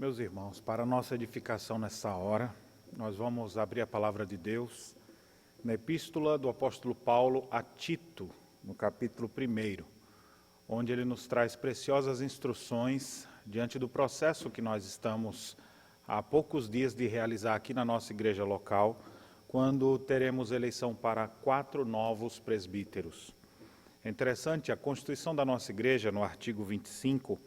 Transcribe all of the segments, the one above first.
Meus irmãos, para a nossa edificação nessa hora, nós vamos abrir a palavra de Deus na epístola do apóstolo Paulo a Tito, no capítulo 1, onde ele nos traz preciosas instruções diante do processo que nós estamos há poucos dias de realizar aqui na nossa igreja local, quando teremos eleição para 4 novos presbíteros. É interessante, a Constituição da nossa igreja, no artigo 25,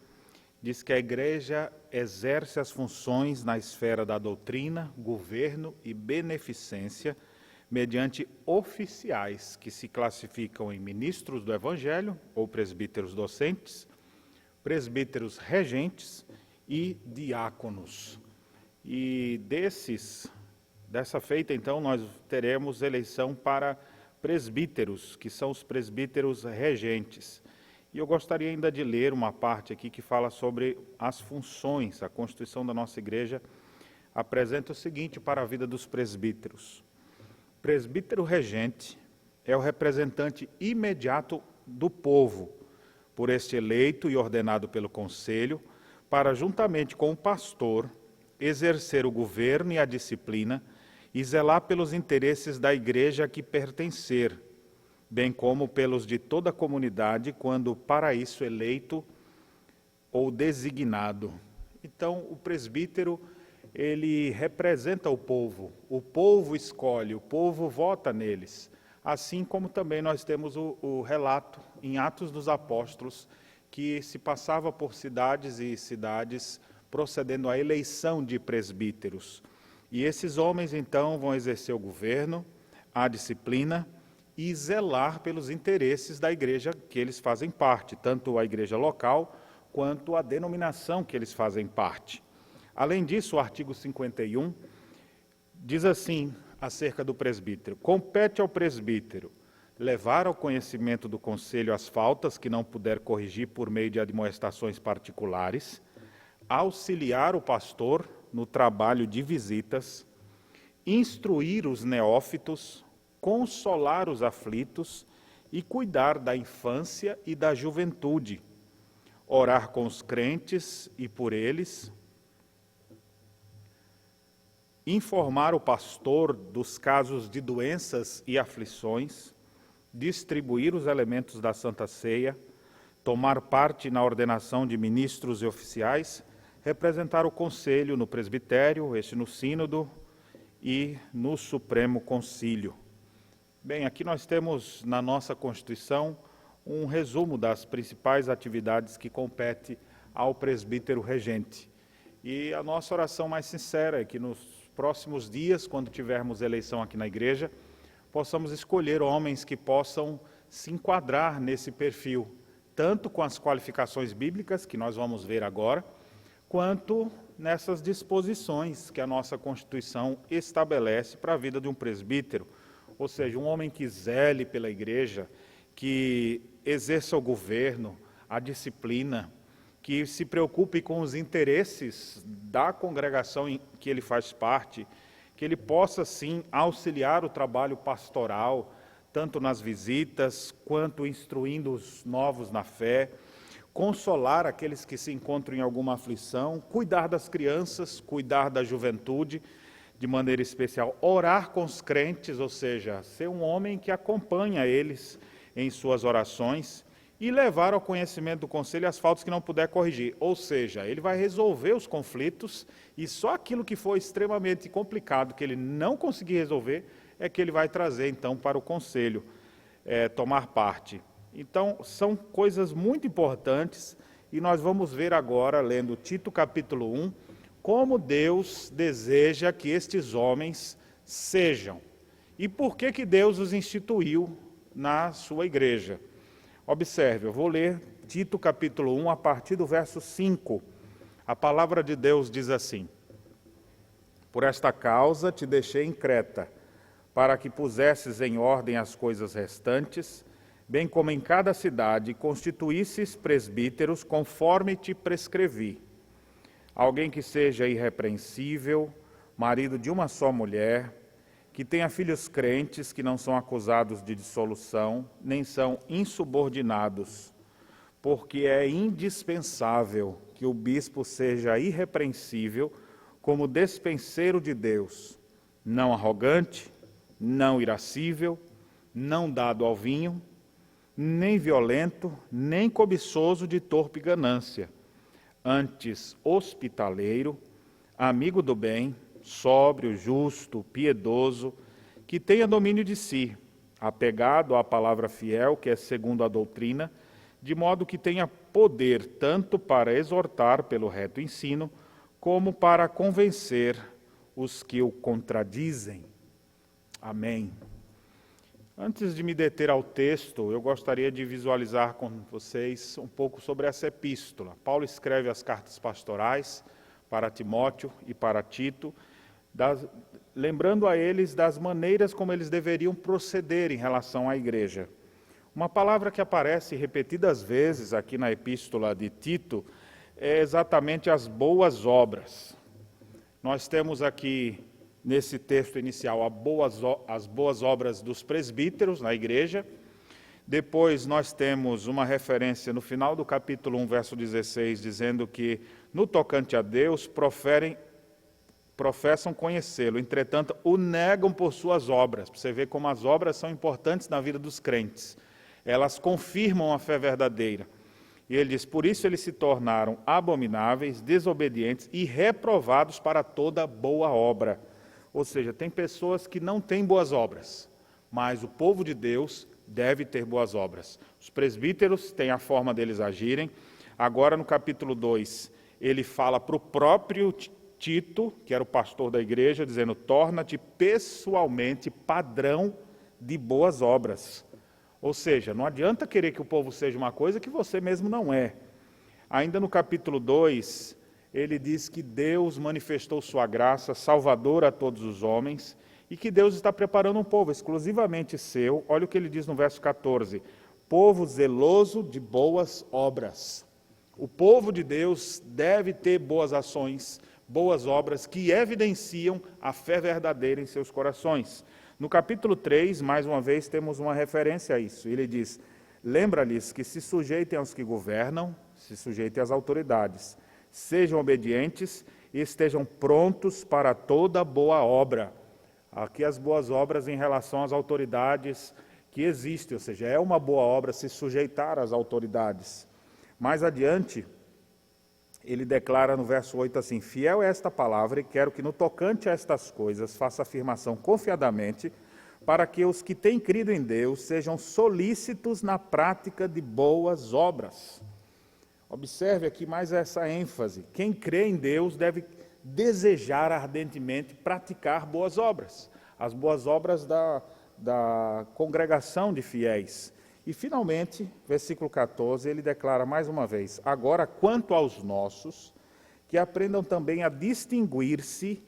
diz que a igreja exerce as funções na esfera da doutrina, governo e beneficência mediante oficiais que se classificam em ministros do evangelho ou presbíteros docentes, presbíteros regentes e diáconos. E dessa feita, então, nós teremos eleição para presbíteros, que são os presbíteros regentes. E eu gostaria ainda de ler uma parte aqui que fala sobre as funções. A Constituição da nossa igreja apresenta o seguinte para a vida dos presbíteros. Presbítero regente é o representante imediato do povo, por este eleito e ordenado pelo conselho, para, juntamente com o pastor, exercer o governo e a disciplina e zelar pelos interesses da igreja a que pertencer, bem como pelos de toda a comunidade, quando para isso eleito ou designado. Então, o presbítero, ele representa o povo escolhe, o povo vota neles. Assim como também nós temos o relato em Atos dos Apóstolos, que se passava por cidades e cidades procedendo à eleição de presbíteros. E esses homens, então, vão exercer o governo, a disciplina e zelar pelos interesses da igreja que eles fazem parte, tanto a igreja local quanto a denominação que eles fazem parte. Além disso, o artigo 51 diz assim acerca do presbítero: compete ao presbítero levar ao conhecimento do conselho as faltas que não puder corrigir por meio de admoestações particulares, auxiliar o pastor no trabalho de visitas, instruir os neófitos, consolar os aflitos e cuidar da infância e da juventude, orar com os crentes e por eles, informar o pastor dos casos de doenças e aflições, distribuir os elementos da Santa Ceia, tomar parte na ordenação de ministros e oficiais, representar o conselho no presbitério, no sínodo e no Supremo Concílio. Bem, aqui nós temos na nossa Constituição um resumo das principais atividades que compete ao presbítero regente. E a nossa oração mais sincera é que nos próximos dias, quando tivermos eleição aqui na igreja, possamos escolher homens que possam se enquadrar nesse perfil, tanto com as qualificações bíblicas, que nós vamos ver agora, quanto nessas disposições que a nossa Constituição estabelece para a vida de um presbítero, ou seja, um homem que zele pela igreja, que exerça o governo, a disciplina, que se preocupe com os interesses da congregação em que ele faz parte, que ele possa, sim, auxiliar o trabalho pastoral, tanto nas visitas, quanto instruindo os novos na fé, consolar aqueles que se encontram em alguma aflição, cuidar das crianças, cuidar da juventude, de maneira especial, orar com os crentes, ou seja, ser um homem que acompanha eles em suas orações e levar ao conhecimento do conselho as faltas que não puder corrigir. Ou seja, ele vai resolver os conflitos e só aquilo que for extremamente complicado, que ele não conseguir resolver, é que ele vai trazer, então, para o conselho tomar parte. Então, são coisas muito importantes e nós vamos ver agora, lendo Tito capítulo 1, como Deus deseja que estes homens sejam. E por que Deus os instituiu na sua igreja? Observe, eu vou ler Tito capítulo 1, a partir do verso 5. A palavra de Deus diz assim: por esta causa te deixei em Creta, para que pusesses em ordem as coisas restantes, bem como em cada cidade constituísses presbíteros conforme te prescrevi. Alguém que seja irrepreensível, marido de uma só mulher, que tenha filhos crentes que não são acusados de dissolução, nem são insubordinados, porque é indispensável que que o bispo seja irrepreensível como despenseiro de Deus, não arrogante, não irascível, não dado ao vinho, nem violento, nem cobiçoso de torpe ganância, antes hospitaleiro, amigo do bem, sóbrio, justo, piedoso, que tenha domínio de si, apegado à palavra fiel, que é segundo a doutrina, de modo que tenha poder tanto para exortar pelo reto ensino, como para convencer os que o contradizem. Amém. Antes de me deter ao texto, eu gostaria de visualizar com vocês um pouco sobre essa epístola. Paulo escreve as cartas pastorais para Timóteo e para Tito, lembrando a eles das maneiras como eles deveriam proceder em relação à igreja. Uma palavra que aparece repetidas vezes aqui na epístola de Tito é exatamente as boas obras. Nós temos aqui, nesse texto inicial, as boas obras dos presbíteros na igreja. Depois nós temos uma referência no final do capítulo 1, verso 16, dizendo que, no tocante a Deus, professam conhecê-lo, entretanto, o negam por suas obras. Você vê como as obras são importantes na vida dos crentes. Elas confirmam a fé verdadeira. E ele diz, por isso eles se tornaram abomináveis, desobedientes e reprovados para toda boa obra. Ou seja, tem pessoas que não têm boas obras, mas o povo de Deus deve ter boas obras. Os presbíteros têm a forma deles agirem. Agora, no capítulo 2, ele fala para o próprio Tito, que era o pastor da igreja, dizendo, torna-te pessoalmente padrão de boas obras. Ou seja, não adianta querer que o povo seja uma coisa que você mesmo não é. Ainda no capítulo 2, ele diz que Deus manifestou sua graça salvadora a todos os homens e que Deus está preparando um povo exclusivamente seu. Olha o que ele diz no verso 14, povo zeloso de boas obras. O povo de Deus deve ter boas ações, boas obras que evidenciam a fé verdadeira em seus corações. No capítulo 3, mais uma vez, temos uma referência a isso. Ele diz, lembra-lhes que se sujeitem aos que governam, se sujeitem às autoridades, sejam obedientes e estejam prontos para toda boa obra. Aqui as boas obras em relação às autoridades que existem, ou seja, é uma boa obra se sujeitar às autoridades. Mais adiante, ele declara no verso 8 assim, fiel é esta palavra e quero que no tocante a estas coisas faça afirmação confiadamente, para que os que têm crido em Deus sejam solícitos na prática de boas obras. Observe aqui mais essa ênfase, quem crê em Deus deve desejar ardentemente praticar boas obras, as boas obras da congregação de fiéis. E, finalmente, versículo 14, ele declara mais uma vez, agora, quanto aos nossos, que aprendam também a distinguir-se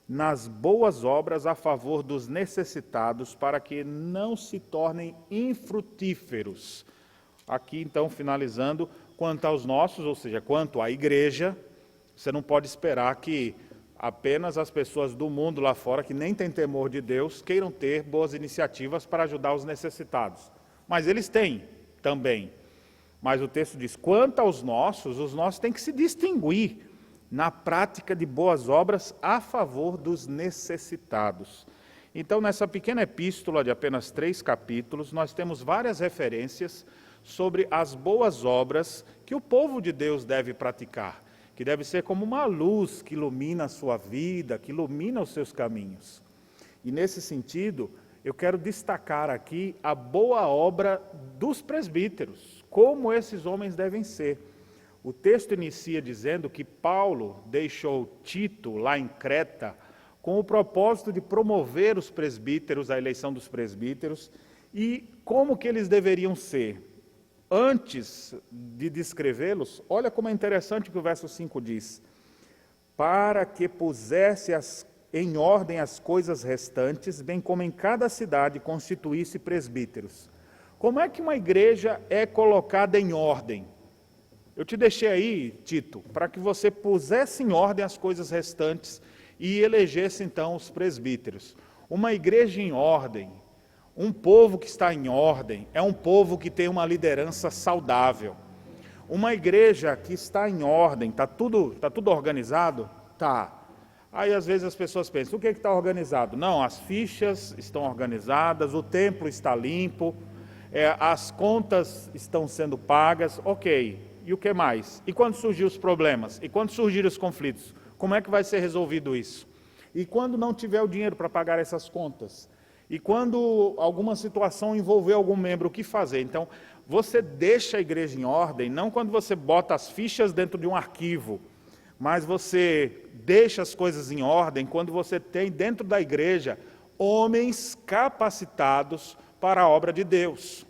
nas boas obras a favor dos necessitados, para que não se tornem infrutíferos. Aqui, então, finalizando, quanto aos nossos, ou seja, quanto à igreja, você não pode esperar que apenas as pessoas do mundo lá fora, que nem têm temor de Deus, queiram ter boas iniciativas para ajudar os necessitados. Mas eles têm também. Mas o texto diz, quanto aos nossos, os nossos têm que se distinguir na prática de boas obras a favor dos necessitados. Então, nessa pequena epístola de apenas 3 capítulos, nós temos várias referências sobre as boas obras que o povo de Deus deve praticar, que deve ser como uma luz que ilumina a sua vida, que ilumina os seus caminhos. E nesse sentido, eu quero destacar aqui a boa obra dos presbíteros, como esses homens devem ser. O texto inicia dizendo que Paulo deixou Tito lá em Creta com o propósito de promover os presbíteros, a eleição dos presbíteros, e como que eles deveriam ser. Antes de descrevê-los, olha como é interessante o que o verso 5 diz. Para que pusesse em ordem as coisas restantes, bem como em cada cidade constituísse presbíteros. Como é que uma igreja é colocada em ordem? Eu te deixei aí, Tito, para que você pusesse em ordem as coisas restantes e elegesse então os presbíteros. Uma igreja em ordem, um povo que está em ordem, é um povo que tem uma liderança saudável. Uma igreja que está em ordem, está tudo organizado? Tá. Aí às vezes as pessoas pensam, o que está organizado? Não, as fichas estão organizadas, o templo está limpo, as contas estão sendo pagas, ok. E o que mais? E quando surgir os problemas? E quando surgirem os conflitos? Como é que vai ser resolvido isso? E quando não tiver o dinheiro para pagar essas contas? E quando alguma situação envolver algum membro, o que fazer? Então, você deixa a igreja em ordem, não quando você bota as fichas dentro de um arquivo, mas você deixa as coisas em ordem quando você tem dentro da igreja homens capacitados para a obra de Deus.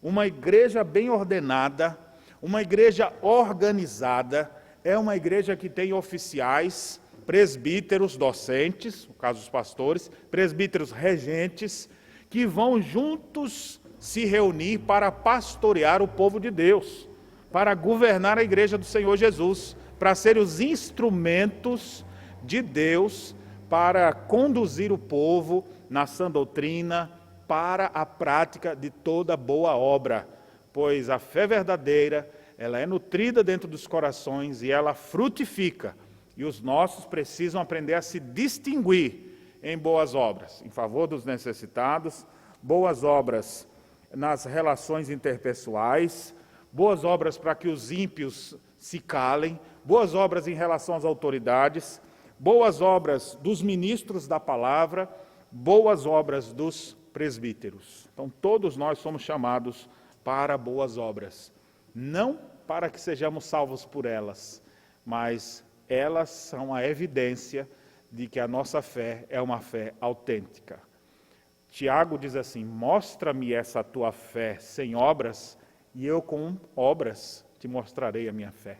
Uma igreja bem ordenada, uma igreja organizada, é uma igreja que tem oficiais, presbíteros docentes, no caso dos pastores, presbíteros regentes, que vão juntos se reunir para pastorear o povo de Deus, para governar a igreja do Senhor Jesus, para serem os instrumentos de Deus para conduzir o povo na sã doutrina, para a prática de toda boa obra, pois a fé verdadeira, ela é nutrida dentro dos corações e ela frutifica, e os nossos precisam aprender a se distinguir em boas obras, em favor dos necessitados, boas obras nas relações interpessoais, boas obras para que os ímpios se calem, boas obras em relação às autoridades, boas obras dos ministros da palavra, boas obras dos presbíteros. Então, todos nós somos chamados para boas obras. Não para que sejamos salvos por elas, mas elas são a evidência de que a nossa fé é uma fé autêntica. Tiago diz assim, mostra-me essa tua fé sem obras, e eu com obras te mostrarei a minha fé.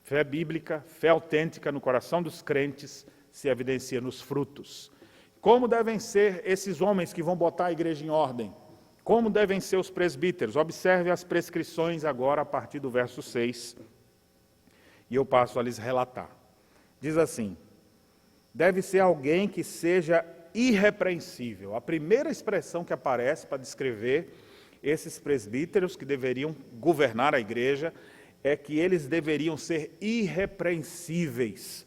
Fé bíblica, fé autêntica no coração dos crentes, se evidencia nos frutos. Como devem ser esses homens que vão botar a igreja em ordem? Como devem ser os presbíteros? Observe as prescrições agora a partir do verso 6, e eu passo a lhes relatar. Diz assim, deve ser alguém que seja irrepreensível. A primeira expressão que aparece para descrever esses presbíteros que deveriam governar a igreja é que eles deveriam ser irrepreensíveis.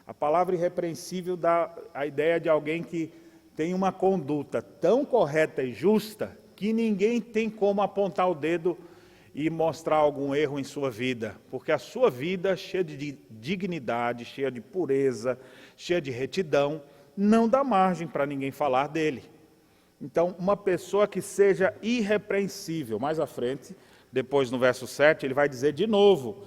A palavra irrepreensível dá a ideia de alguém que tem uma conduta tão correta e justa que ninguém tem como apontar o dedo e mostrar algum erro em sua vida, porque a sua vida, cheia de dignidade, cheia de pureza, cheia de retidão, não dá margem para ninguém falar dele. Então, uma pessoa que seja irrepreensível, mais à frente, depois no verso 7, ele vai dizer de novo,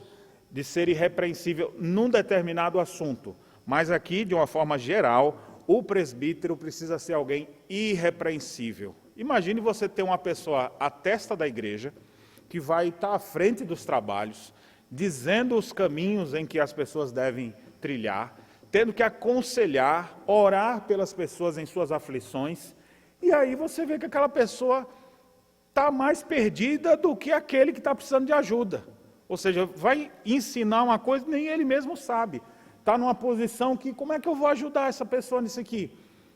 de ser irrepreensível num determinado assunto, mas aqui, de uma forma geral, o presbítero precisa ser alguém irrepreensível. Imagine você ter uma pessoa à testa da igreja, que vai estar à frente dos trabalhos, dizendo os caminhos em que as pessoas devem trilhar, tendo que aconselhar, orar pelas pessoas em suas aflições, e aí você vê que aquela pessoa está mais perdida do que aquele que está precisando de ajuda. Ou seja, vai ensinar uma coisa que nem ele mesmo sabe. Está numa posição que, como é que eu vou ajudar essa pessoa nisso aqui?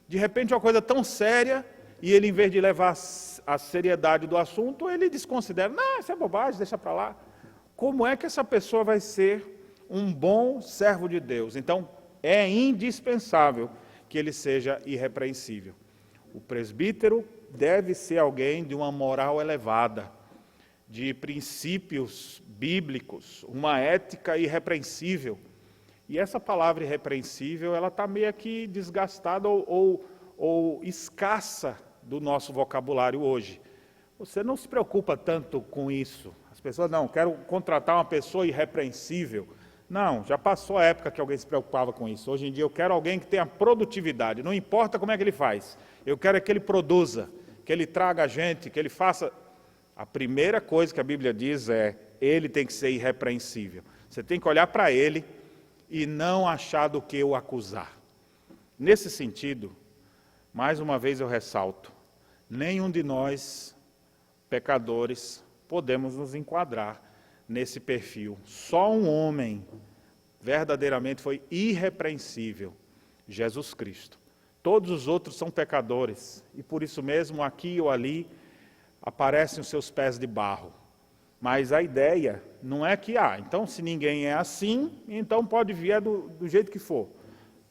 De repente, uma coisa tão séria, e ele, em vez de levar a seriedade do assunto, ele desconsidera. Não, isso é bobagem, deixa para lá. Como é que essa pessoa vai ser um bom servo de Deus? Então, é indispensável que ele seja irrepreensível. O presbítero deve ser alguém de uma moral elevada, de princípios bíblicos, uma ética irrepreensível. E essa palavra irrepreensível, ela está meio que desgastada ou escassa do nosso vocabulário hoje. Você não se preocupa tanto com isso. As pessoas, não, quero contratar uma pessoa irrepreensível. Não, já passou a época que alguém se preocupava com isso. Hoje em dia eu quero alguém que tenha produtividade, não importa como é que ele faz. Eu quero é que ele produza, que ele traga gente, que ele faça... A primeira coisa que a Bíblia diz é, ele tem que ser irrepreensível. Você tem que olhar para ele e não achar do que o acusar. Nesse sentido, mais uma vez eu ressalto, nenhum de nós, pecadores, podemos nos enquadrar nesse perfil. Só um homem verdadeiramente foi irrepreensível, Jesus Cristo. Todos os outros são pecadores, e por isso mesmo, aqui ou ali, aparecem os seus pés de barro. Mas a ideia não é que, então se ninguém é assim, então pode vir do jeito que for.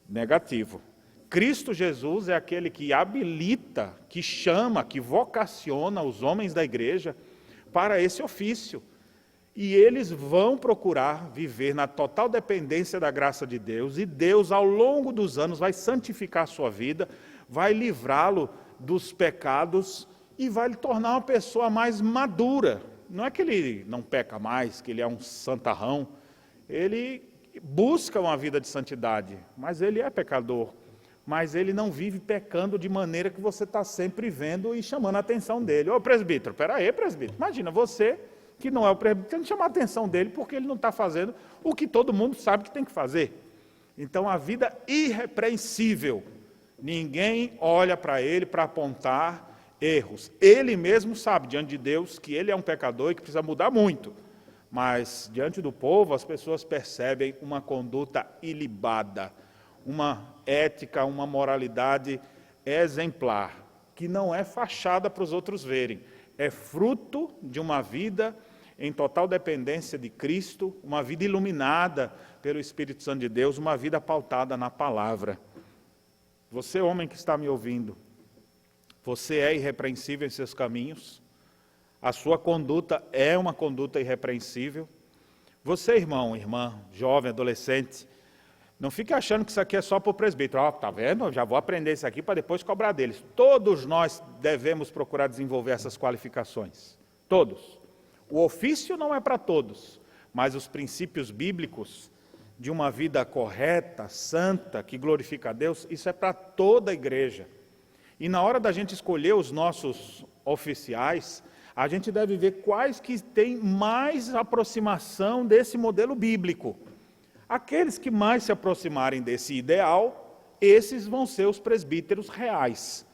Negativo. Cristo Jesus é aquele que habilita, que chama, que vocaciona os homens da igreja para esse ofício. E eles vão procurar viver na total dependência da graça de Deus, e Deus, ao longo dos anos, vai santificar a sua vida, vai livrá-lo dos pecados e vai lhe tornar uma pessoa mais madura. Não é que ele não peca mais, que ele é um santarrão, ele busca uma vida de santidade, mas ele é pecador. Mas ele não vive pecando de maneira que você está sempre vendo e chamando a atenção dele. Ô presbítero, peraí, presbítero, imagina você que não é o presbítero, tem que chamar a atenção dele porque ele não está fazendo o que todo mundo sabe que tem que fazer. Então a vida irrepreensível, ninguém olha para ele para apontar erros. Ele mesmo sabe diante de Deus que ele é um pecador e que precisa mudar muito. Mas diante do povo as pessoas percebem uma conduta ilibada, uma ética, uma moralidade exemplar, que não é fachada para os outros verem, é fruto de uma vida em total dependência de Cristo, uma vida iluminada pelo Espírito Santo de Deus, uma vida pautada na palavra. Você, homem que está me ouvindo, você é irrepreensível em seus caminhos, a sua conduta é uma conduta irrepreensível. Você, irmão, irmã, jovem, adolescente, não fique achando que isso aqui é só para o presbítero. Está vendo? Eu já vou aprender isso aqui para depois cobrar deles. Todos nós devemos procurar desenvolver essas qualificações. Todos. O ofício não é para todos, mas os princípios bíblicos de uma vida correta, santa, que glorifica a Deus, isso é para toda a igreja. E na hora da gente escolher os nossos oficiais, a gente deve ver quais que têm mais aproximação desse modelo bíblico. Aqueles que mais se aproximarem desse ideal, esses vão ser os presbíteros reais.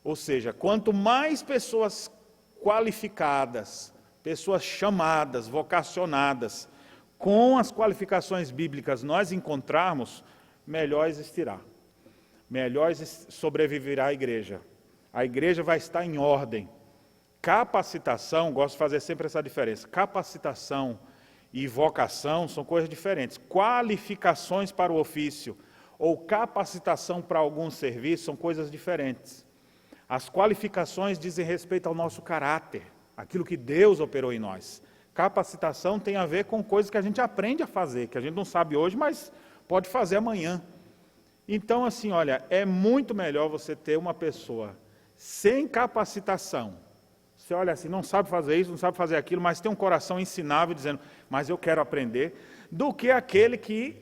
Ou seja, quanto mais pessoas qualificadas, pessoas chamadas, vocacionadas, com as qualificações bíblicas nós encontrarmos, melhor existirá. Melhor sobreviverá a igreja. A igreja vai estar em ordem. Capacitação, gosto de fazer sempre essa diferença, capacitação e vocação são coisas diferentes. Qualificações para o ofício ou capacitação para algum serviço são coisas diferentes. As qualificações dizem respeito ao nosso caráter, aquilo que Deus operou em nós. Capacitação tem a ver com coisas que a gente aprende a fazer, que a gente não sabe hoje, mas pode fazer amanhã. Então, assim, olha, é muito melhor você ter uma pessoa sem capacitação. Você olha assim, não sabe fazer isso, não sabe fazer aquilo, mas tem um coração ensinável, dizendo, mas eu quero aprender, do que aquele que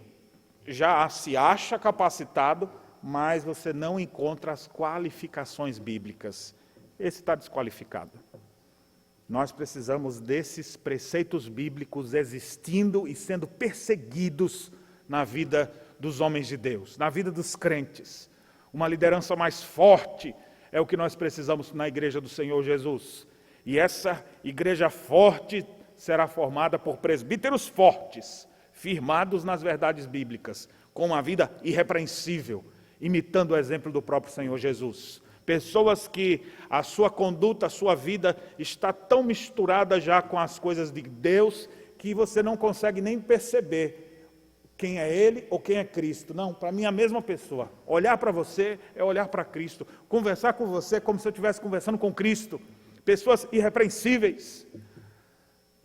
já se acha capacitado, mas você não encontra as qualificações bíblicas. Esse está desqualificado. Nós precisamos desses preceitos bíblicos existindo e sendo perseguidos na vida dos homens de Deus, na vida dos crentes. Uma liderança mais forte é o que nós precisamos na igreja do Senhor Jesus. E essa igreja forte será formada por presbíteros fortes, firmados nas verdades bíblicas, com uma vida irrepreensível, imitando o exemplo do próprio Senhor Jesus. Pessoas que a sua conduta, a sua vida está tão misturada já com as coisas de Deus, que você não consegue nem perceber quem é Ele ou quem é Cristo. Não, para mim é a mesma pessoa. Olhar para você é olhar para Cristo. Conversar com você é como se eu estivesse conversando com Cristo. Pessoas irrepreensíveis.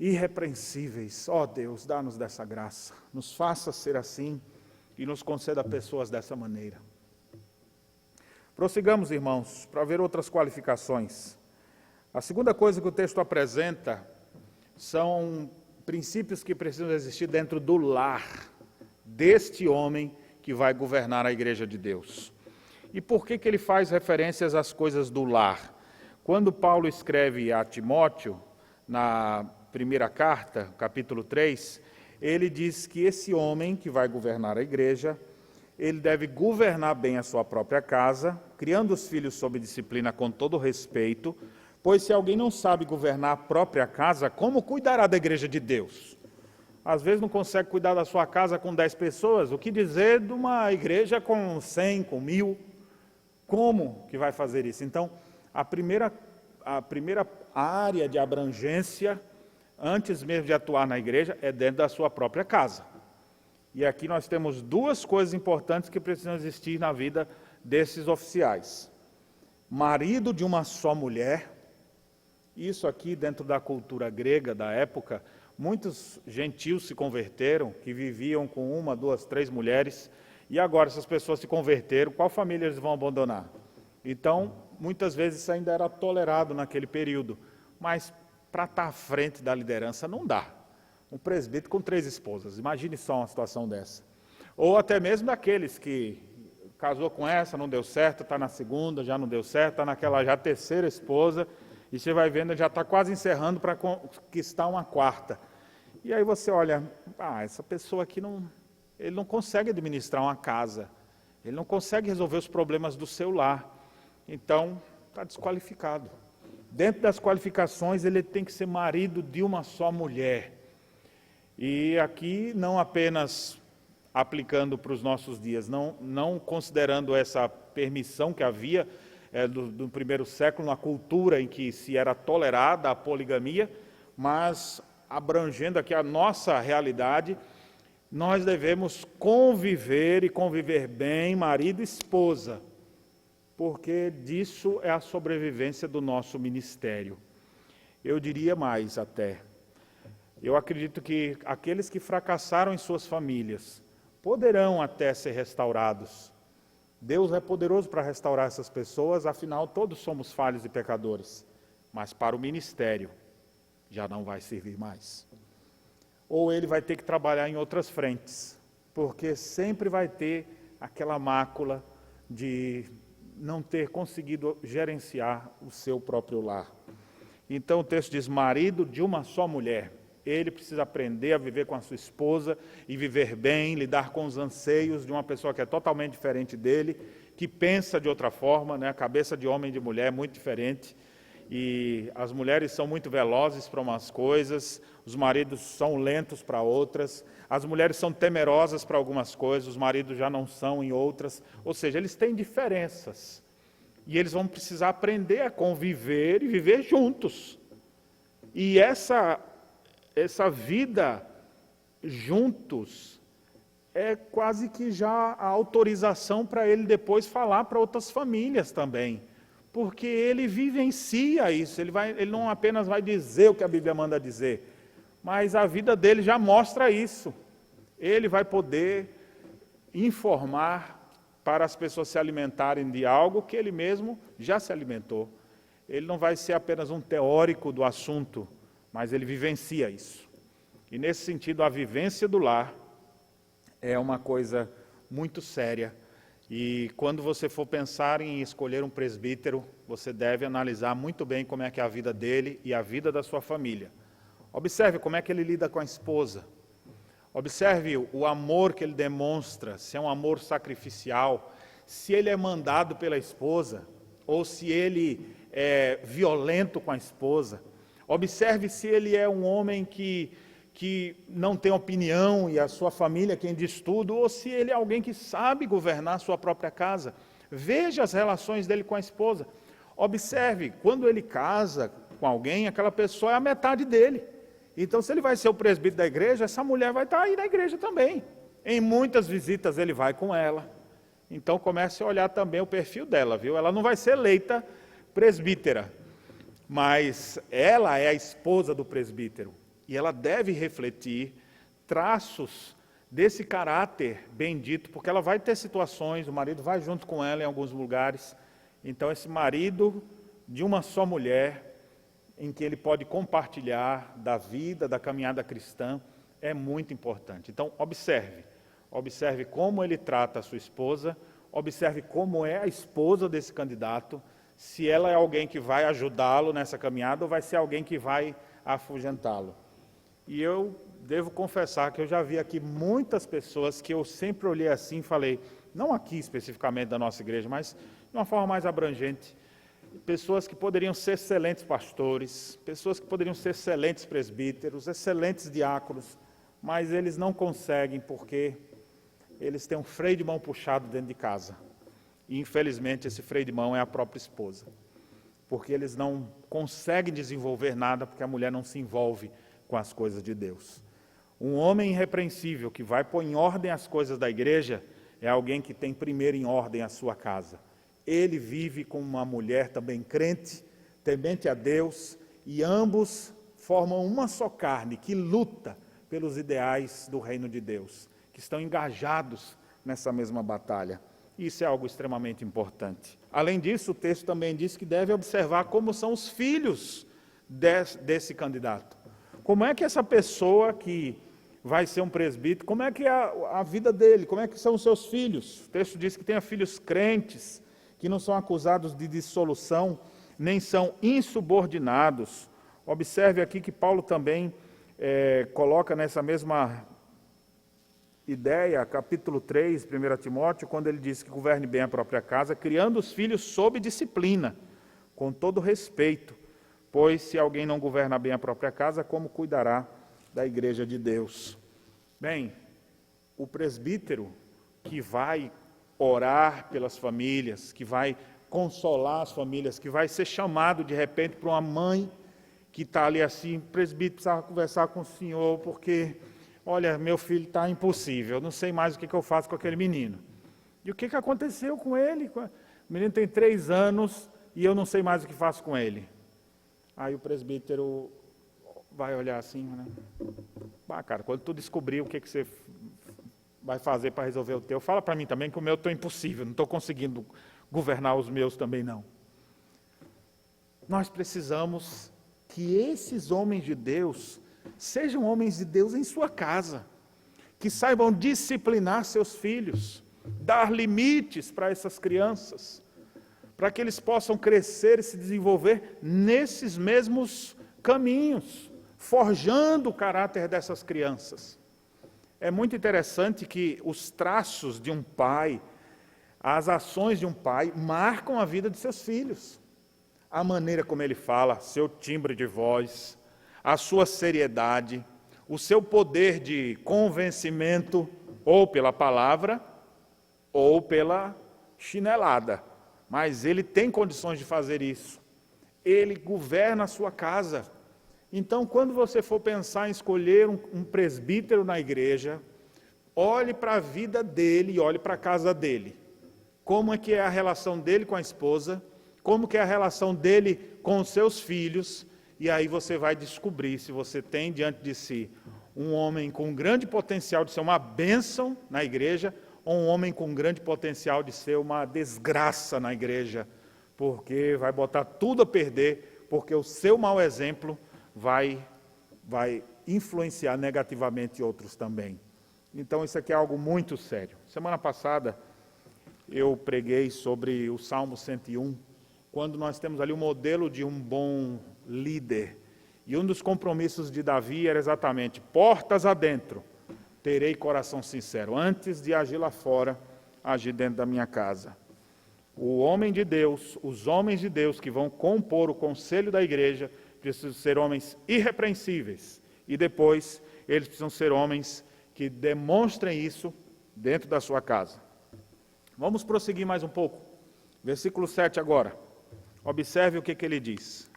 Irrepreensíveis. Ó Deus, dá-nos dessa graça. Nos faça ser assim e nos conceda pessoas dessa maneira. Prossigamos, irmãos, para ver outras qualificações. A segunda coisa que o texto apresenta são princípios que precisam existir dentro do lar deste homem que vai governar a igreja de Deus. E por que ele faz referências às coisas do lar? Quando Paulo escreve a Timóteo, na primeira carta, capítulo 3, ele diz que esse homem que vai governar a igreja, ele deve governar bem a sua própria casa, criando os filhos sob disciplina com todo respeito, pois se alguém não sabe governar a própria casa, como cuidará da igreja de Deus? Às vezes não consegue cuidar da sua casa com 10 pessoas, o que dizer de uma igreja com 100, com 1000? Como que vai fazer isso? Então, a primeira área de abrangência antes mesmo de atuar na igreja, é dentro da sua própria casa. E aqui nós temos duas coisas importantes que precisam existir na vida desses oficiais. Marido de uma só mulher. Isso aqui, dentro da cultura grega da época, muitos gentios se converteram, que viviam com 1, 2, 3 mulheres, e agora essas pessoas se converteram, qual família eles vão abandonar? Então, muitas vezes isso ainda era tolerado naquele período, mas para estar à frente da liderança não dá. Um presbítero com 3 esposas, imagine só uma situação dessa. Ou até mesmo daqueles que casou com essa, não deu certo, está na segunda, já não deu certo, está naquela já terceira esposa, e você vai vendo, já está quase encerrando para conquistar uma quarta. E aí você olha, essa pessoa aqui ele não consegue administrar uma casa, ele não consegue resolver os problemas do seu lar, então está desqualificado. Dentro das qualificações, ele tem que ser marido de uma só mulher. E aqui, não apenas aplicando para os nossos dias, não considerando essa permissão que havia do primeiro século, na cultura em que se era tolerada a poligamia, mas abrangendo aqui a nossa realidade, nós devemos conviver e conviver bem, marido e esposa, porque disso é a sobrevivência do nosso ministério. Eu diria mais até, eu acredito que aqueles que fracassaram em suas famílias poderão até ser restaurados. Deus é poderoso para restaurar essas pessoas, afinal todos somos falhos e pecadores, mas para o ministério já não vai servir mais. Ou ele vai ter que trabalhar em outras frentes, porque sempre vai ter aquela mácula de não ter conseguido gerenciar o seu próprio lar. Então o texto diz, marido de uma só mulher. Ele precisa aprender a viver com a sua esposa e viver bem, lidar com os anseios de uma pessoa que é totalmente diferente dele, que pensa de outra forma, né? A cabeça de homem e de mulher é muito diferente. E as mulheres são muito velozes para umas coisas, os maridos são lentos para outras, as mulheres são temerosas para algumas coisas, os maridos já não são em outras, ou seja, eles têm diferenças. E eles vão precisar aprender a conviver e viver juntos. E essa vida juntos é quase que já a autorização para ele depois falar para outras famílias também. Porque ele vivencia isso, ele não apenas vai dizer o que a Bíblia manda dizer, mas a vida dele já mostra isso. Ele vai poder informar para as pessoas se alimentarem de algo que ele mesmo já se alimentou. Ele não vai ser apenas um teórico do assunto, mas ele vivencia isso. E nesse sentido, a vivência do lar é uma coisa muito séria. E quando você for pensar em escolher um presbítero, você deve analisar muito bem como é que é a vida dele e a vida da sua família. Observe como é que ele lida com a esposa. Observe o amor que ele demonstra, se é um amor sacrificial, se ele é mandado pela esposa, ou se ele é violento com a esposa. Observe se ele é um homem que não tem opinião e a sua família quem diz tudo, ou se ele é alguém que sabe governar a sua própria casa. Veja as relações dele com a esposa. Observe, quando ele casa com alguém, aquela pessoa é a metade dele. Então, se ele vai ser o presbítero da igreja, essa mulher vai estar aí na igreja também. Em muitas visitas ele vai com ela. Então, comece a olhar também o perfil dela, viu? Ela não vai ser eleita presbítera, mas ela é a esposa do presbítero. E ela deve refletir traços desse caráter bendito, porque ela vai ter situações, o marido vai junto com ela em alguns lugares. Então, esse marido de uma só mulher, em que ele pode compartilhar da vida, da caminhada cristã, é muito importante. Então, observe como ele trata a sua esposa, observe como é a esposa desse candidato, se ela é alguém que vai ajudá-lo nessa caminhada ou vai ser alguém que vai afugentá-lo. E eu devo confessar que eu já vi aqui muitas pessoas que eu sempre olhei assim e falei, não aqui especificamente da nossa igreja, mas de uma forma mais abrangente, pessoas que poderiam ser excelentes pastores, pessoas que poderiam ser excelentes presbíteros, excelentes diáconos, mas eles não conseguem porque eles têm um freio de mão puxado dentro de casa. E infelizmente esse freio de mão é a própria esposa, porque eles não conseguem desenvolver nada porque a mulher não se envolve com as coisas de Deus. Um homem irrepreensível que vai pôr em ordem as coisas da igreja é alguém que tem primeiro em ordem a sua casa. Ele vive com uma mulher também crente, temente a Deus, e ambos formam uma só carne que luta pelos ideais do reino de Deus, que estão engajados nessa mesma batalha. Isso é algo extremamente importante. Além disso, o texto também diz que deve observar como são os filhos desse candidato. Como é que essa pessoa que vai ser um presbítero, como é que é a vida dele, como é que são os seus filhos? O texto diz que tenha filhos crentes, que não são acusados de dissolução, nem são insubordinados. Observe aqui que Paulo também coloca nessa mesma ideia, capítulo 3, 1 Timóteo, quando ele diz que governe bem a própria casa, criando os filhos sob disciplina, com todo respeito, pois se alguém não governa bem a própria casa, como cuidará da igreja de Deus? Bem, o presbítero que vai orar pelas famílias, que vai consolar as famílias, que vai ser chamado de repente para uma mãe que está ali assim, presbítero, precisava conversar com o senhor, porque, olha, meu filho está impossível, eu não sei mais o que eu faço com aquele menino. E o que aconteceu com ele? O menino tem 3 anos e eu não sei mais o que faço com ele. Aí o presbítero vai olhar assim, né? Cara, quando tu descobrir o que você vai fazer para resolver o teu, fala para mim também que o meu está impossível, não estou conseguindo governar os meus também não. Nós precisamos que esses homens de Deus sejam homens de Deus em sua casa, que saibam disciplinar seus filhos, dar limites para essas crianças, para que eles possam crescer e se desenvolver nesses mesmos caminhos, forjando o caráter dessas crianças. É muito interessante que os traços de um pai, as ações de um pai, marcam a vida de seus filhos. A maneira como ele fala, seu timbre de voz, a sua seriedade, o seu poder de convencimento, ou pela palavra, ou pela chinelada. Mas ele tem condições de fazer isso. Ele governa a sua casa. Então, quando você for pensar em escolher um presbítero na igreja, olhe para a vida dele e olhe para a casa dele. Como é que é a relação dele com a esposa, como que é a relação dele com os seus filhos, e aí você vai descobrir se você tem diante de si um homem com grande potencial de ser uma bênção na igreja, ou um homem com grande potencial de ser uma desgraça na igreja, porque vai botar tudo a perder, porque o seu mau exemplo vai influenciar negativamente outros também. Então isso aqui é algo muito sério. Semana passada eu preguei sobre o Salmo 101, quando nós temos ali o modelo de um bom líder. E um dos compromissos de Davi era exatamente: portas adentro, terei coração sincero. Antes de agir lá fora, agir dentro da minha casa. O homem de Deus, os homens de Deus que vão compor o conselho da igreja, precisam ser homens irrepreensíveis. E depois, eles precisam ser homens que demonstrem isso dentro da sua casa. Vamos prosseguir mais um pouco. Versículo 7 agora. Observe o que ele diz.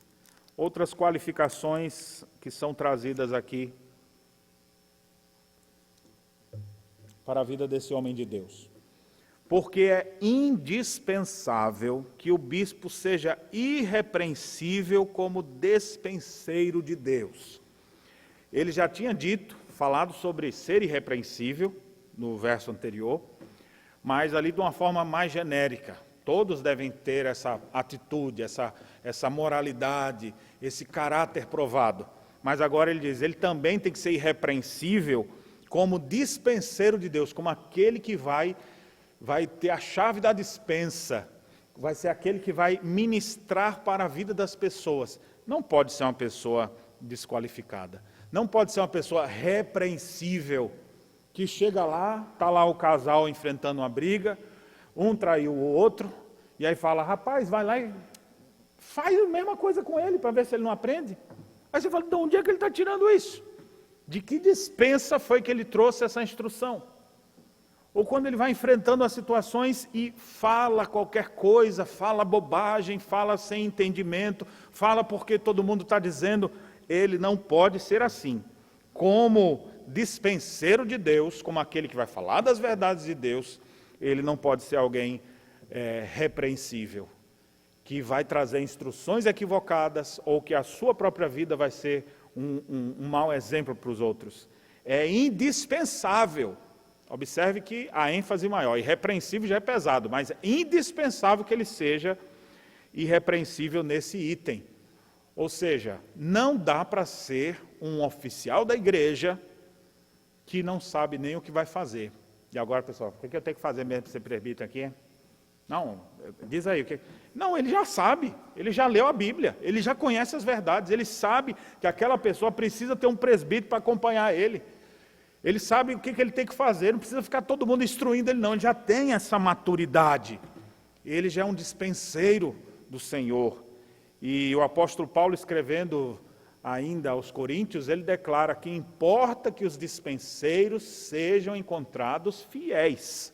Outras qualificações que são trazidas aqui para a vida desse homem de Deus. Porque é indispensável que o bispo seja irrepreensível como despenseiro de Deus. Ele já tinha falado sobre ser irrepreensível, no verso anterior, mas ali de uma forma mais genérica. Todos devem ter essa atitude, essa moralidade, esse caráter provado. Mas agora ele diz, ele também tem que ser irrepreensível como dispenseiro de Deus, como aquele que vai ter a chave da dispensa, vai ser aquele que vai ministrar para a vida das pessoas. Não pode ser uma pessoa desqualificada, não pode ser uma pessoa repreensível, que chega lá, está lá o casal enfrentando uma briga, um traiu o outro, e aí fala, rapaz, vai lá e faz a mesma coisa com ele, para ver se ele não aprende. Aí você fala, de onde é que ele está tirando isso? De que dispensa foi que ele trouxe essa instrução? Ou quando ele vai enfrentando as situações e fala qualquer coisa, fala bobagem, fala sem entendimento, fala porque todo mundo está dizendo, ele não pode ser assim. Como dispenseiro de Deus, como aquele que vai falar das verdades de Deus, ele não pode ser alguém repreensível, que vai trazer instruções equivocadas ou que a sua própria vida vai ser um mau exemplo para os outros. É indispensável, observe que a ênfase maior, irrepreensível já é pesado, mas é indispensável que ele seja irrepreensível nesse item. Ou seja, não dá para ser um oficial da igreja que não sabe nem o que vai fazer. E agora, pessoal, o que eu tenho que fazer mesmo para ser presbítero aqui? Não, diz aí. Não, ele já sabe, ele já leu a Bíblia, ele já conhece as verdades, ele sabe que aquela pessoa precisa ter um presbítero para acompanhar ele. Ele sabe o que ele tem que fazer, não precisa ficar todo mundo instruindo ele não, ele já tem essa maturidade. Ele já é um dispenseiro do Senhor. E o apóstolo Paulo, escrevendo ainda aos Coríntios, ele declara que importa que os dispenseiros sejam encontrados fiéis.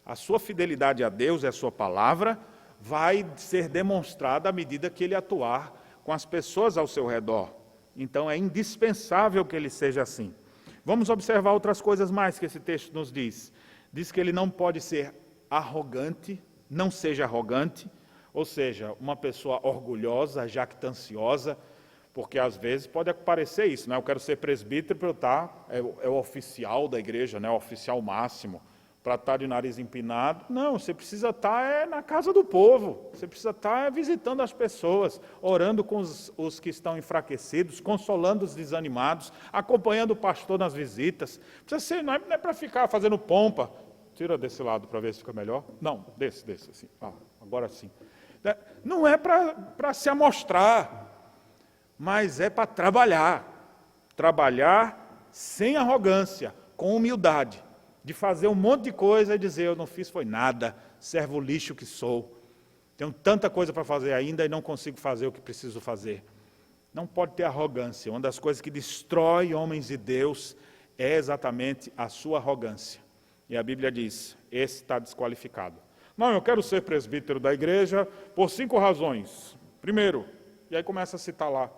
A sua fidelidade a Deus e a sua palavra vai ser demonstrada à medida que ele atuar com as pessoas ao seu redor. Então é indispensável que ele seja assim. Vamos observar outras coisas mais que esse texto nos diz. Diz que ele não pode ser arrogante, não seja arrogante, ou seja, uma pessoa orgulhosa, jactanciosa, porque às vezes pode parecer isso, né? Eu quero ser presbítero para eu estar, é o oficial da igreja, né? O oficial máximo, para estar de nariz empinado. Não, você precisa estar na casa do povo, você precisa estar visitando as pessoas, orando com os que estão enfraquecidos, consolando os desanimados, acompanhando o pastor nas visitas. Precisa ser, não é para ficar fazendo pompa. Tira desse lado para ver se fica melhor. Não, desse, assim. Agora sim. Não é para se amostrar, mas é para trabalhar. Trabalhar sem arrogância, com humildade, de fazer um monte de coisa e dizer, eu não fiz foi nada, servo lixo que sou. Tenho tanta coisa para fazer ainda e não consigo fazer o que preciso fazer. Não pode ter arrogância. Uma das coisas que destrói homens de Deus é exatamente a sua arrogância. E a Bíblia diz, esse está desqualificado. Não, eu quero ser presbítero da igreja por 5 razões. Primeiro, e aí começa a citar lá,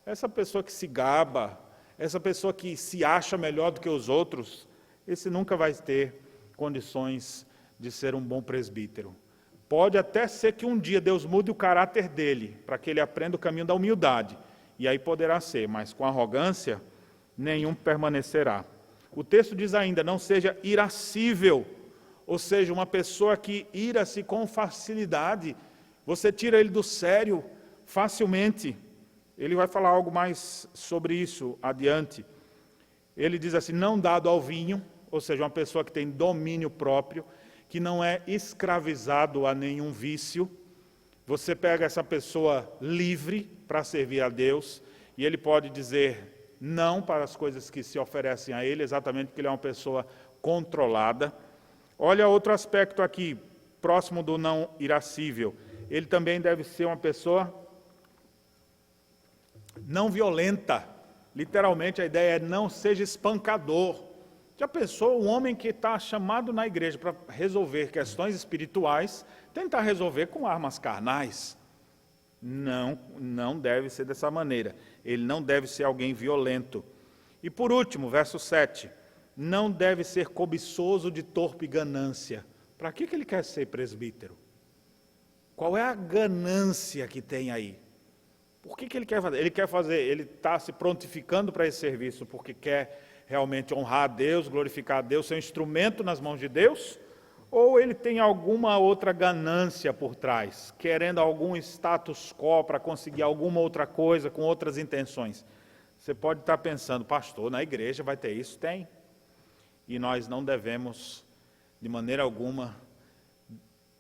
essa pessoa que se gaba, essa pessoa que se acha melhor do que os outros, esse nunca vai ter condições de ser um bom presbítero. Pode até ser que um dia Deus mude o caráter dele, para que ele aprenda o caminho da humildade, e aí poderá ser, mas com arrogância, nenhum permanecerá. O texto diz ainda, não seja irascível, ou seja, uma pessoa que ira-se com facilidade, você tira ele do sério facilmente. Ele vai falar algo mais sobre isso adiante. Ele diz assim, não dado ao vinho, ou seja, uma pessoa que tem domínio próprio, que não é escravizado a nenhum vício. Você pega essa pessoa livre para servir a Deus, e ele pode dizer não para as coisas que se oferecem a ele, exatamente porque ele é uma pessoa controlada. Olha outro aspecto aqui, próximo do não irascível. Ele também deve ser uma pessoa não violenta. Literalmente a ideia é não seja espancador. Já pensou um homem que está chamado na igreja para resolver questões espirituais, tentar resolver com armas carnais? Não deve ser dessa maneira. Ele não deve ser alguém violento. E por último, verso 7, não deve ser cobiçoso de torpe ganância. Para que ele quer ser presbítero? Qual é a ganância que tem aí? Por que ele quer fazer? Ele está se prontificando para esse serviço porque quer realmente honrar a Deus, glorificar a Deus, ser um instrumento nas mãos de Deus? Ou ele tem alguma outra ganância por trás, querendo algum status quo para conseguir alguma outra coisa com outras intenções? Você pode estar pensando, pastor, na igreja vai ter isso? Tem. E nós não devemos, de maneira alguma,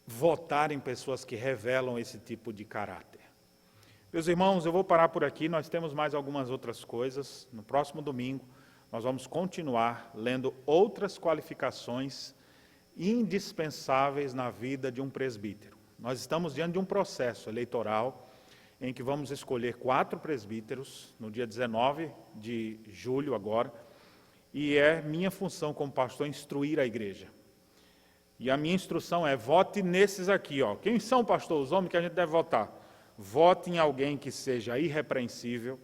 votar em pessoas que revelam esse tipo de caráter. Meus irmãos, eu vou parar por aqui, nós temos mais algumas outras coisas. No próximo domingo, nós vamos continuar lendo outras qualificações indispensáveis na vida de um presbítero. Nós estamos diante de um processo eleitoral em que vamos escolher 4 presbíteros, no dia 19 de julho agora, e é minha função como pastor instruir a igreja. E a minha instrução é, vote nesses aqui, ó. Quem são, pastor? Os homens que a gente deve votar. Vote em alguém que seja irrepreensível,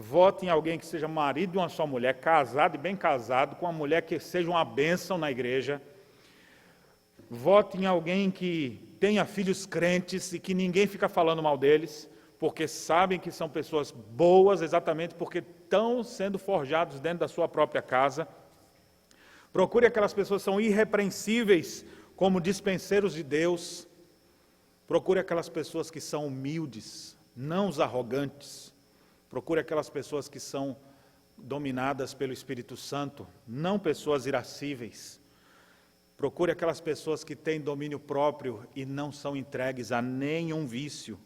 Vote em alguém que seja marido de uma só mulher, casado e bem casado, com uma mulher que seja uma bênção na igreja. Vote em alguém que tenha filhos crentes e que ninguém fica falando mal deles, porque sabem que são pessoas boas, exatamente porque estão sendo forjados dentro da sua própria casa. Procure aquelas pessoas que são irrepreensíveis como dispenseiros de Deus. Procure aquelas pessoas que são humildes, não os arrogantes. Procure aquelas pessoas que são dominadas pelo Espírito Santo, não pessoas irascíveis. Procure aquelas pessoas que têm domínio próprio e não são entregues a nenhum vício.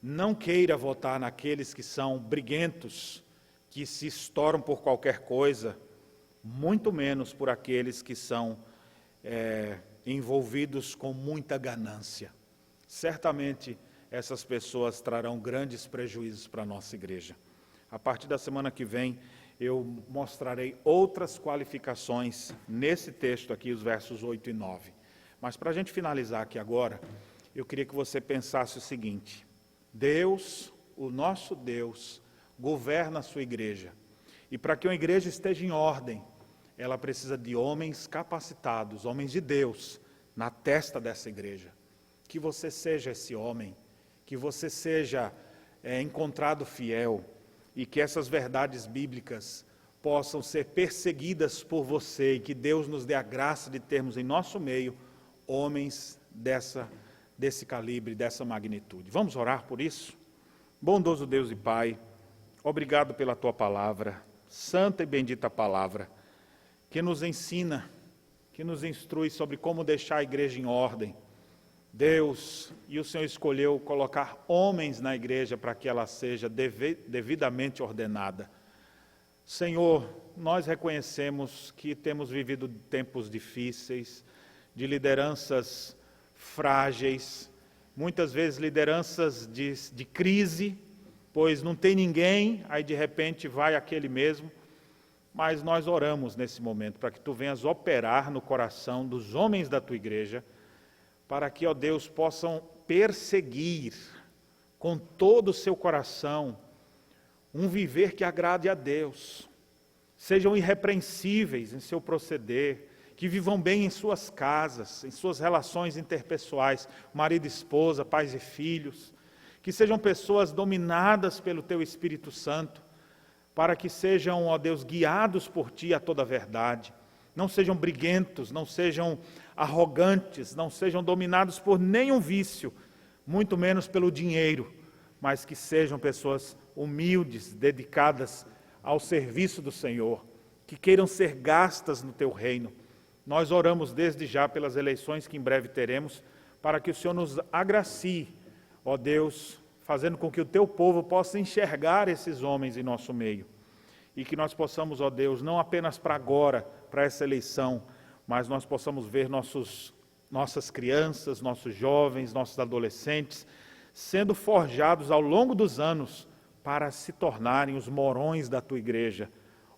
Não queira votar naqueles que são briguentos, que se estouram por qualquer coisa, muito menos por aqueles que são envolvidos com muita ganância. Certamente essas pessoas trarão grandes prejuízos para a nossa igreja. A partir da semana que vem, eu mostrarei outras qualificações nesse texto aqui, os versos 8 e 9. Mas para a gente finalizar aqui agora, eu queria que você pensasse o seguinte: Deus, o nosso Deus, governa a sua igreja. E para que uma igreja esteja em ordem, ela precisa de homens capacitados, homens de Deus, na testa dessa igreja. Que você seja esse homem, que você seja encontrado fiel, e que essas verdades bíblicas possam ser perseguidas por você, e que Deus nos dê a graça de termos em nosso meio homens desse calibre, dessa magnitude. Vamos orar por isso? Bondoso Deus e Pai, obrigado pela Tua palavra, santa e bendita palavra, que nos ensina, que nos instrui sobre como deixar a igreja em ordem. Deus, e o Senhor escolheu colocar homens na igreja para que ela seja devidamente ordenada. Senhor, nós reconhecemos que temos vivido tempos difíceis, de lideranças frágeis, muitas vezes lideranças de crise, pois não tem ninguém, aí de repente vai aquele mesmo. Mas nós oramos nesse momento para que Tu venhas operar no coração dos homens da Tua igreja, para que, ó Deus, possam perseguir com todo o seu coração um viver que agrade a Deus, sejam irrepreensíveis em seu proceder, que vivam bem em suas casas, em suas relações interpessoais, marido e esposa, pais e filhos, que sejam pessoas dominadas pelo Teu Espírito Santo, para que sejam, ó Deus, guiados por Ti a toda a verdade, não sejam briguentos, não sejam arrogantes, não sejam dominados por nenhum vício, muito menos pelo dinheiro, mas que sejam pessoas humildes, dedicadas ao serviço do Senhor, que queiram ser gastas no Teu reino. Nós oramos desde já pelas eleições que em breve teremos, para que o Senhor nos agracie, ó Deus, fazendo com que o Teu povo possa enxergar esses homens em nosso meio. E que nós possamos, ó Deus, não apenas para agora, para essa eleição, mas nós possamos ver nossas crianças, nossos jovens, nossos adolescentes, sendo forjados ao longo dos anos para se tornarem os morões da Tua igreja.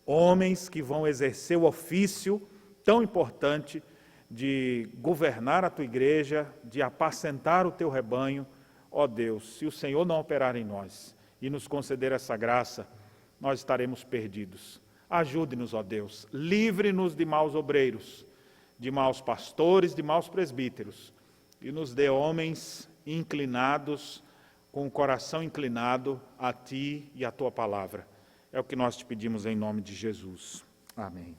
Homens que vão exercer o ofício tão importante de governar a Tua igreja, de apacentar o Teu rebanho. Ó Deus, se o Senhor não operar em nós e nos conceder essa graça, nós estaremos perdidos. Ajude-nos, ó Deus, livre-nos de maus obreiros, de maus pastores, de maus presbíteros, e nos dê homens inclinados, com o coração inclinado a Ti e a Tua palavra. É o que nós te pedimos em nome de Jesus. Amém.